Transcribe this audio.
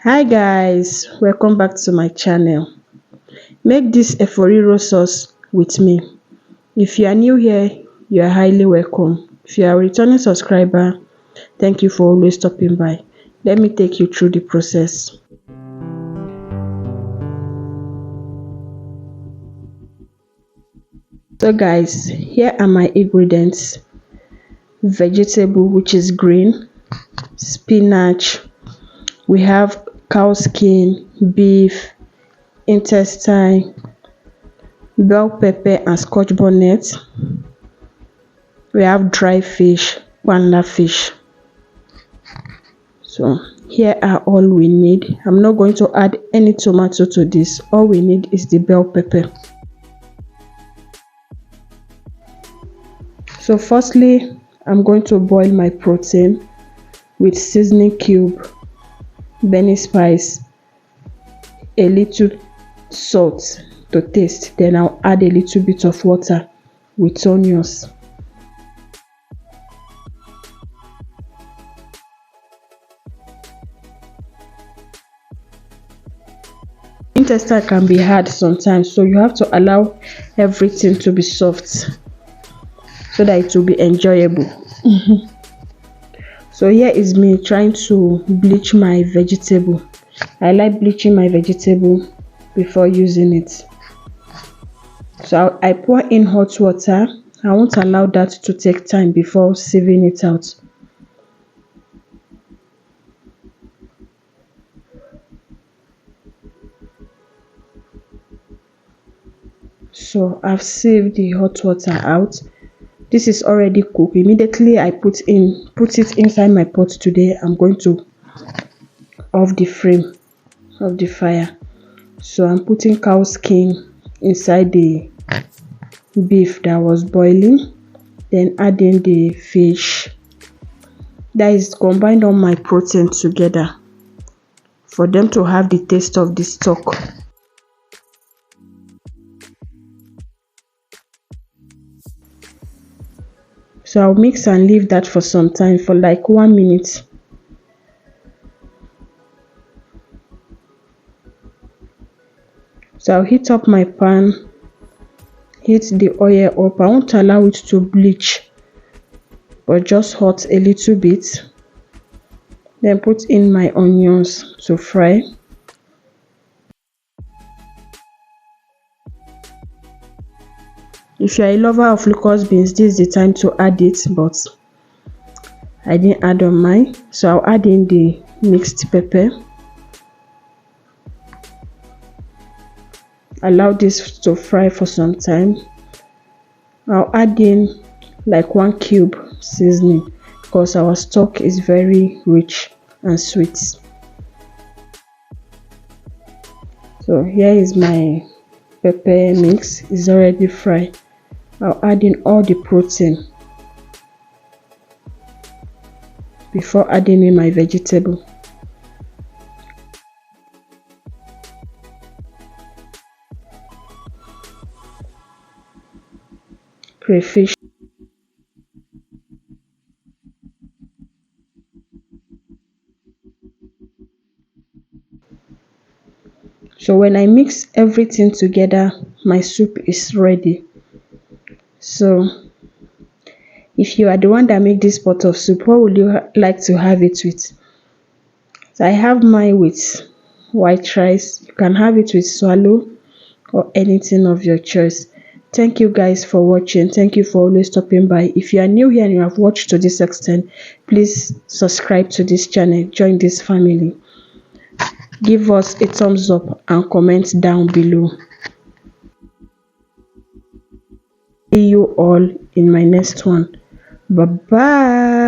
Hi guys, welcome back to my channel. Make this a riro sauce with me. If you are new here, you are highly welcome. If you are a returning subscriber, thank you for always stopping by. Let me take you through the process. So guys, here are my ingredients. Vegetable, which is green, spinach, we have cow skin, beef, intestine, bell pepper and scotch bonnet. We have dry fish, panda fish. So here are all we need. I'm not going to add any tomato to this. All we need is the bell pepper. So firstly, I'm going to boil my protein with seasoning cube, Benny spice, a little salt to taste. Then I'll add a little bit of water with onions. Intestine can be hard sometimes, so you have to allow everything to be soft so that it will be enjoyable. So here is me trying to bleach my vegetable. I like bleaching my vegetable before using it. So I pour in hot water. I won't allow that to take time before sieving it out. So I've sieved the hot water out. This is already cooked. Immediately I put it inside my pot. Today I'm going to off the flame of the fire. So I'm putting cow skin inside the beef that was boiling, then adding the fish. That is combined all my protein together for them to have the taste of the stock. So I'll mix and leave that for some time, for like 1 minute. So I'll heat up my pan, heat the oil up. I won't allow it to bleach, but just hot a little bit. Then put in my onions to fry. If you are a lover of locust beans, this is the time to add it, but I didn't add on mine. So I'll add in the mixed pepper. Allow this to fry for some time. I'll add in like 1 cube seasoning because our stock is very rich and sweet. So here is my pepper mix. It's already fried. I'll add in all the protein before adding in my vegetable. Crayfish. So when I mix everything together, my soup is ready. So if you are the one that make this pot of soup, what would you like to have it with? So I have mine with white rice. You can have it with swallow or anything of your choice. Thank you guys for watching. Thank you for always stopping by. If you are new here and you have watched to this extent, please subscribe to this channel. Join this family. Give us a thumbs up and comment down below. See you all in my next one. Bye bye.